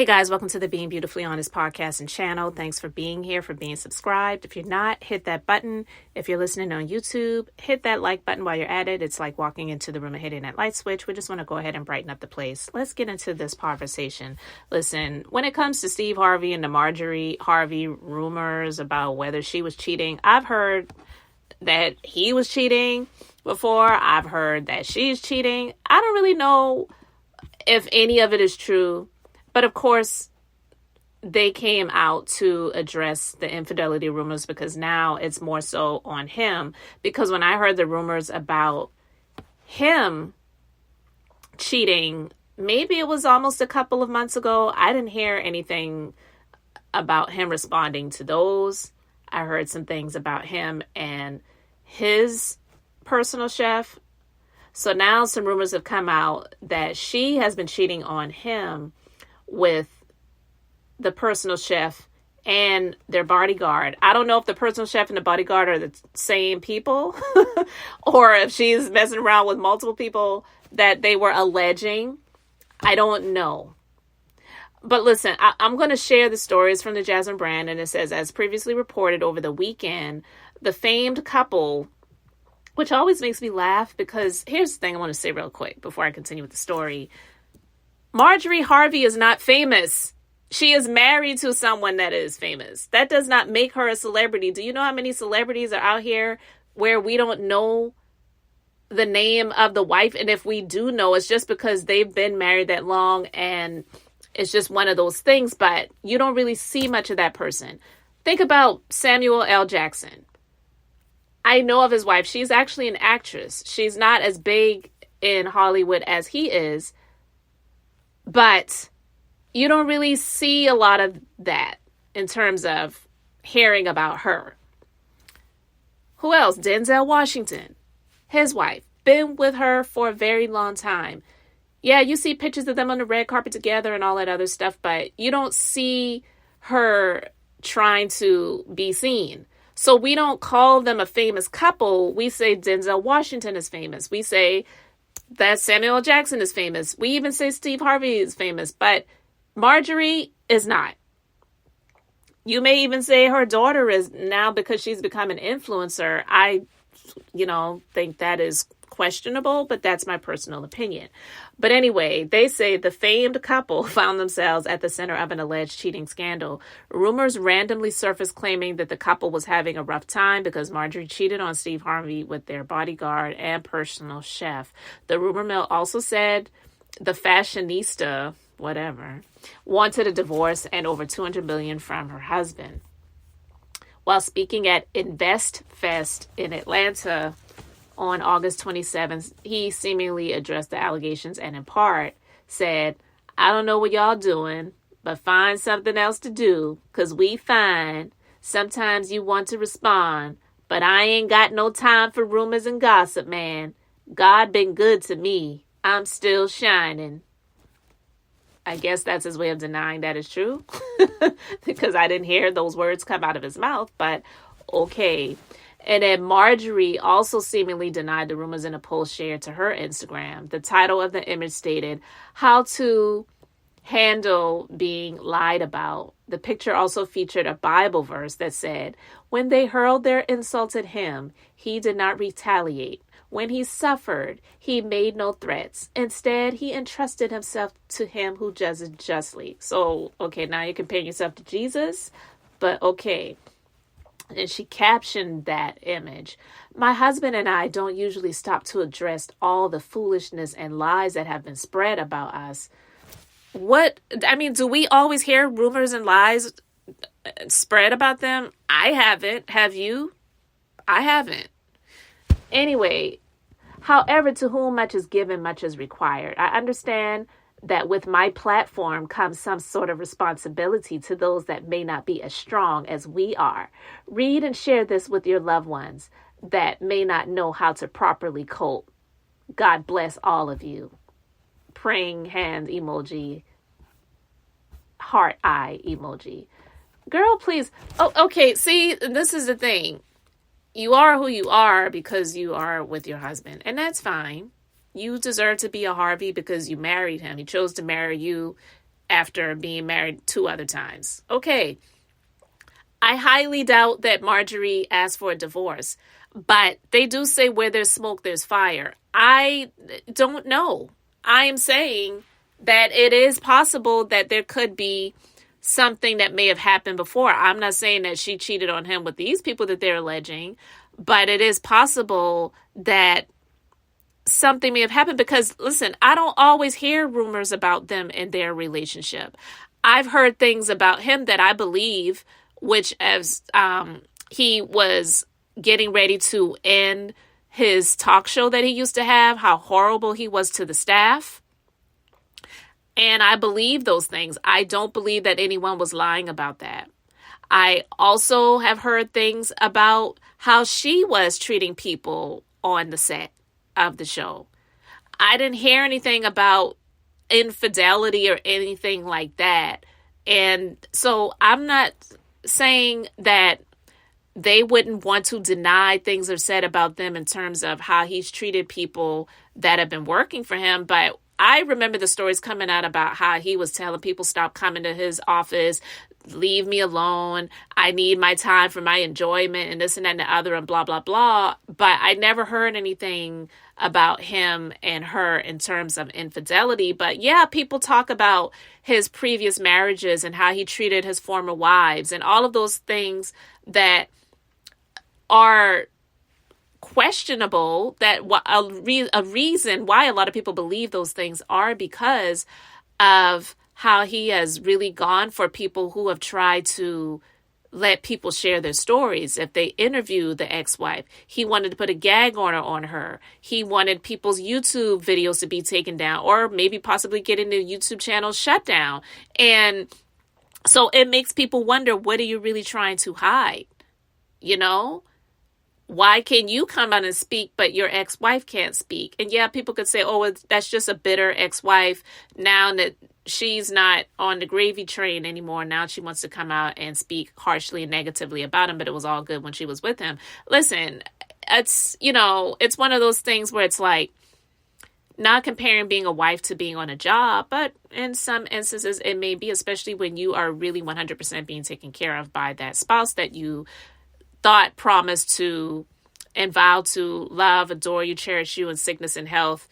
Hey guys, welcome to the Being Beautifully Honest podcast and channel. Thanks for being here, for being subscribed. If you're not, hit that button. If you're listening on YouTube, hit that like button while you're at it. It's like walking into the room and hitting that light switch. We just want to go ahead and brighten up the place. Let's get into this conversation. Listen, when it comes to Steve Harvey and the Marjorie Harvey rumors about whether she was cheating, I've heard that he was cheating before. I've heard that she's cheating. I don't really know if any of it is true. But of course, they came out to address the infidelity rumors because now it's more so on him. Because when I heard the rumors about him cheating, maybe it was almost a couple of months ago, I didn't hear anything about him responding to those. I heard some things about him and his personal chef. So now some rumors have come out that she has been cheating on him with the personal chef and their bodyguard. I don't know if the personal chef and the bodyguard are the same people or if she's messing around with multiple people that they were alleging. I don't know. But listen, I'm going to share the stories from the Jasmine brand, and it says, as previously reported over the weekend, the famed couple, which always makes me laugh because here's the thing I want to say real quick before I continue with the story. Marjorie Harvey is not famous. She is married to someone that is famous. That does not make her a celebrity. Do you know how many celebrities are out here where we don't know the name of the wife? And if we do know, it's just because they've been married that long and it's just one of those things, but you don't really see much of that person. Think about Samuel L. Jackson. I know of his wife. She's actually an actress. She's not as big in Hollywood as he is. But you don't really see a lot of that in terms of hearing about her. Who else? Denzel Washington, his wife, been with her for a very long time. Yeah, you see pictures of them on the red carpet together and all that other stuff, but you don't see her trying to be seen. So we don't call them a famous couple. We say Denzel Washington is famous. We say that Samuel L. Jackson is famous. We even say Steve Harvey is famous, but Marjorie is not. You may even say her daughter is now because she's become an influencer. I, think that is questionable, but that's my personal opinion. But anyway, they say the famed couple found themselves at the center of an alleged cheating scandal. Rumors randomly surfaced claiming that the couple was having a rough time because Marjorie cheated on Steve Harvey with their bodyguard and personal chef. The rumor mill also said the fashionista, wanted a divorce and over $200 million from her husband. While speaking at Invest Fest in Atlanta on August 27th, he seemingly addressed the allegations and in part said, I don't know what y'all doing, but find something else to do, because we find sometimes you want to respond, but I ain't got no time for rumors and gossip, man. God been good to me. I'm still shining. I guess that's his way of denying that is true because I didn't hear those words come out of his mouth, but okay. And then Marjorie also seemingly denied the rumors in a post shared to her Instagram. The title of the image stated, How to Handle Being Lied About. The picture also featured a Bible verse that said, when they hurled their insults at him, he did not retaliate. When he suffered, he made no threats. Instead, he entrusted himself to him who judges justly. So, okay, now you're comparing yourself to Jesus, but okay. And she captioned that image. My husband and I don't usually stop to address all the foolishness and lies that have been spread about us. Do we always hear rumors and lies spread about them? I haven't. Have you? I haven't. Anyway, however, to whom much is given, much is required. I understand that with my platform comes some sort of responsibility to those that may not be as strong as we are. Read and share this with your loved ones that may not know how to properly cope. God bless all of you. Praying hand emoji, heart eye emoji. Girl, please. Oh, okay. See, this is the thing. You are who you are because you are with your husband, and that's fine. You deserve to be a Harvey because you married him. He chose to marry you, after being married 2 other times. Okay. I highly doubt that Marjorie asked for a divorce, but they do say where there's smoke, there's fire. I don't know. I am saying that it is possible that there could be something that may have happened before. I'm not saying that she cheated on him with these people that they're alleging, but it is possible that something may have happened because, listen, I don't always hear rumors about them and their relationship. I've heard things about him that I believe, which as he was getting ready to end his talk show that he used to have, how horrible he was to the staff. And I believe those things. I don't believe that anyone was lying about that. I also have heard things about how she was treating people on the set of the show. I didn't hear anything about infidelity or anything like that. And so I'm not saying that they wouldn't want to deny things are said about them in terms of how he's treated people that have been working for him. But I remember the stories coming out about how he was telling people stop coming to his office, leave me alone. I need my time for my enjoyment and this and that and the other and blah, blah, blah. But I never heard anything about him and her in terms of infidelity. But yeah, people talk about his previous marriages and how he treated his former wives and all of those things that are questionable, that a reason why a lot of people believe those things are because of how he has really gone for people who have tried to let people share their stories. If they interview the ex-wife, he wanted to put a gag order on her. He wanted people's YouTube videos to be taken down or maybe possibly getting the YouTube channel shut down. And so it makes people wonder, what are you really trying to hide? You know? Why can you come out and speak, but your ex-wife can't speak? And yeah, people could say, oh, that's just a bitter ex-wife. Now that she's not on the gravy train anymore, now she wants to come out and speak harshly and negatively about him, but it was all good when she was with him. Listen, it's one of those things where it's like, not comparing being a wife to being on a job, but in some instances it may be, especially when you are really 100% being taken care of by that spouse that you thought promised to and vowed to love, adore you, cherish you in sickness and health,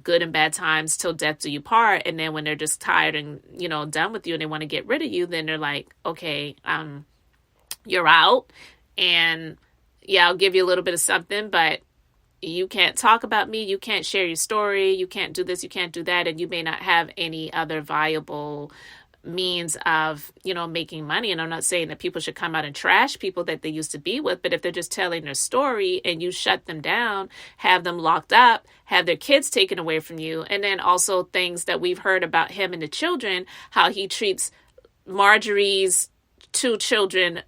good and bad times, till death do you part. And then when they're just tired and, done with you and they want to get rid of you, then they're like, okay, you're out. And yeah, I'll give you a little bit of something, but you can't talk about me. You can't share your story. You can't do this. You can't do that. And you may not have any other viable means of, making money. And I'm not saying that people should come out and trash people that they used to be with, but if they're just telling their story and you shut them down, have them locked up, have their kids taken away from you, and then also things that we've heard about him and the children, how he treats Marjorie's 2 children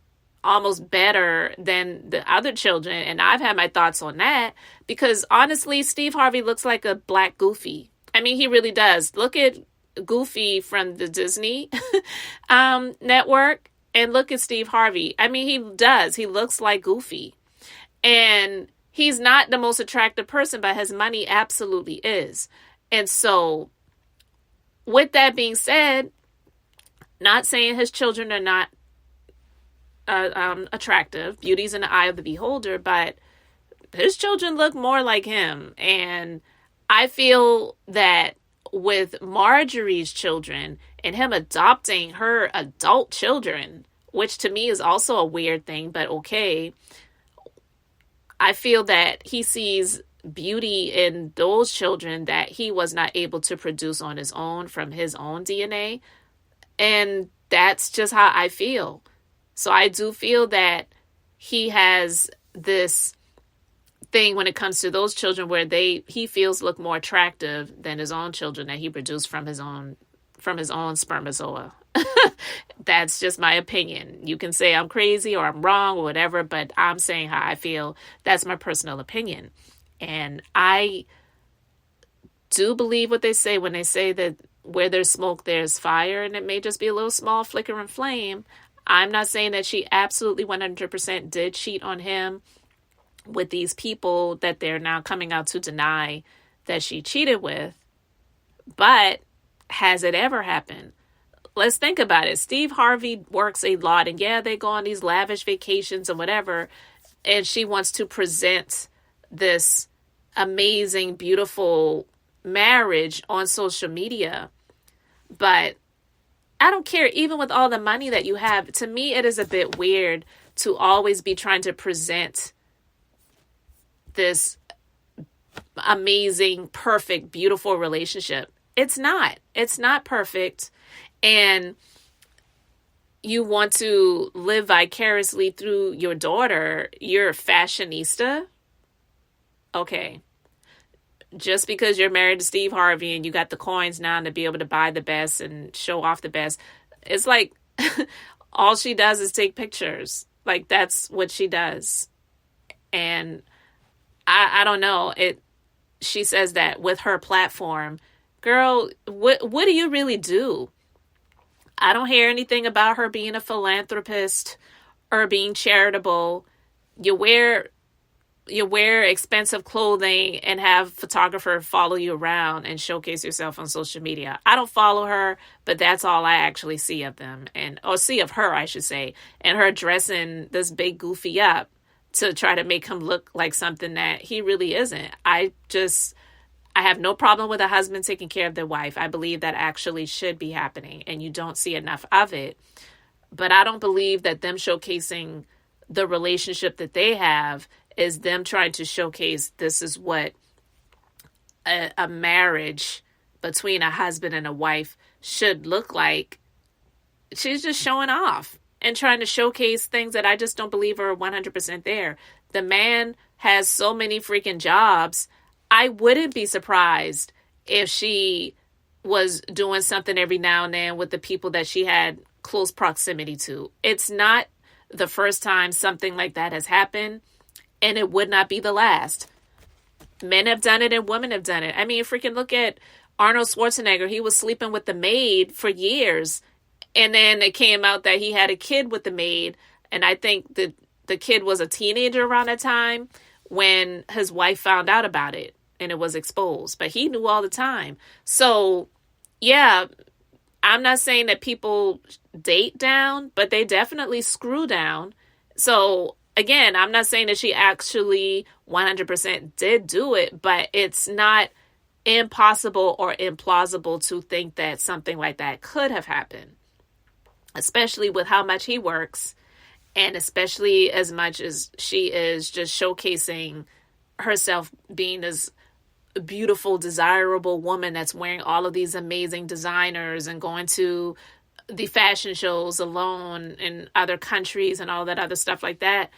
almost better than the other children. And I've had my thoughts on that because honestly, Steve Harvey looks like a black Goofy. I mean, he really does. Look at Goofy from the Disney network and look at Steve Harvey. I mean, he does. He looks like Goofy. And he's not the most attractive person, but his money absolutely is. And so with that being said, not saying his children are not attractive. Beauty's in the eye of the beholder, but his children look more like him. And I feel that with Marjorie's children and him adopting her adult children, which to me is also a weird thing, but okay. I feel that he sees beauty in those children that he was not able to produce on his own from his own DNA. And that's just how I feel. So I do feel that he has this thing when it comes to those children where he feels look more attractive than his own children that he produced from his own spermatozoa. That's just my opinion. You can say I'm crazy or I'm wrong or whatever, but I'm saying how I feel. That's my personal opinion. And I do believe what they say when they say that where there's smoke, there's fire, and it may just be a little small flickering flame. I'm not saying that she absolutely 100% did cheat on him with these people that they're now coming out to deny that she cheated with. But has it ever happened? let's think about it. Steve Harvey works a lot, and yeah, they go on these lavish vacations or whatever, and she wants to present this amazing, beautiful marriage on social media. But I don't care, even with all the money that you have, to me, it is a bit weird to always be trying to present this amazing, perfect, beautiful relationship. It's not perfect. And you want to live vicariously through your daughter. You're a fashionista. Okay. Just because you're married to Steve Harvey and you got the coins now to be able to buy the best and show off the best. It's like all she does is take pictures. Like, that's what she does. And I don't know. She says that with her platform. Girl, what do you really do? I don't hear anything about her being a philanthropist or being charitable. You wear expensive clothing and have photographers follow you around and showcase yourself on social media. I don't follow her, but that's all I actually see of them, or see of her, I should say. And her dressing this big goofy up to try to make him look like something that he really isn't. I have no problem with a husband taking care of their wife. I believe that actually should be happening, and you don't see enough of it. But I don't believe that them showcasing the relationship that they have is them trying to showcase this is what a marriage between a husband and a wife should look like. She's just showing off and trying to showcase things that I just don't believe are 100% there. The man has so many freaking jobs. I wouldn't be surprised if she was doing something every now and then with the people that she had close proximity to. It's not the first time something like that has happened, and it would not be the last. Men have done it and women have done it. I mean, freaking look at Arnold Schwarzenegger. He was sleeping with the maid for years, and then it came out that he had a kid with the maid, and I think the kid was a teenager around that time when his wife found out about it and it was exposed. But he knew all the time. So, yeah, I'm not saying that people date down, but they definitely screw down. So, again, I'm not saying that she actually 100% did do it, but it's not impossible or implausible to think that something like that could have happened, especially with how much he works. And especially as much as she is just showcasing herself being this beautiful, desirable woman that's wearing all of these amazing designers and going to the fashion shows alone in other countries and all that other stuff like that,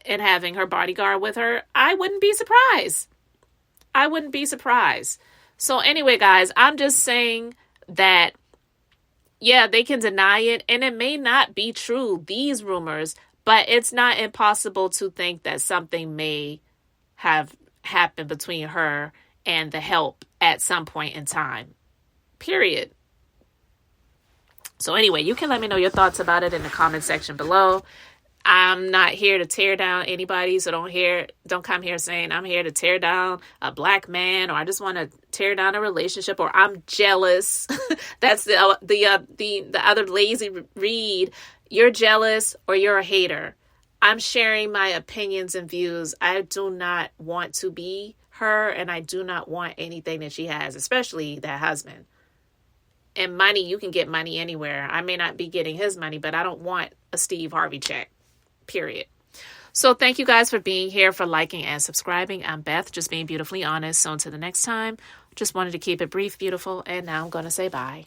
and having her bodyguard with her, I wouldn't be surprised. I wouldn't be surprised. So anyway, guys, I'm just saying that yeah, they can deny it, and it may not be true, these rumors, but it's not impossible to think that something may have happened between her and the help at some point in time. Period. So anyway, you can let me know your thoughts about it in the comment section below. I'm not here to tear down anybody, so don't come here saying I'm here to tear down a black man, or I just want to tear down a relationship, or I'm jealous. That's the other lazy read. You're jealous or you're a hater. I'm sharing my opinions and views. I do not want to be her, and I do not want anything that she has, especially that husband. And money, you can get money anywhere. I may not be getting his money, but I don't want a Steve Harvey check. Period. So thank you guys for being here, for liking and subscribing. I'm Beth, just being beautifully honest. So until the next time, just wanted to keep it brief, beautiful, and now I'm going to say bye.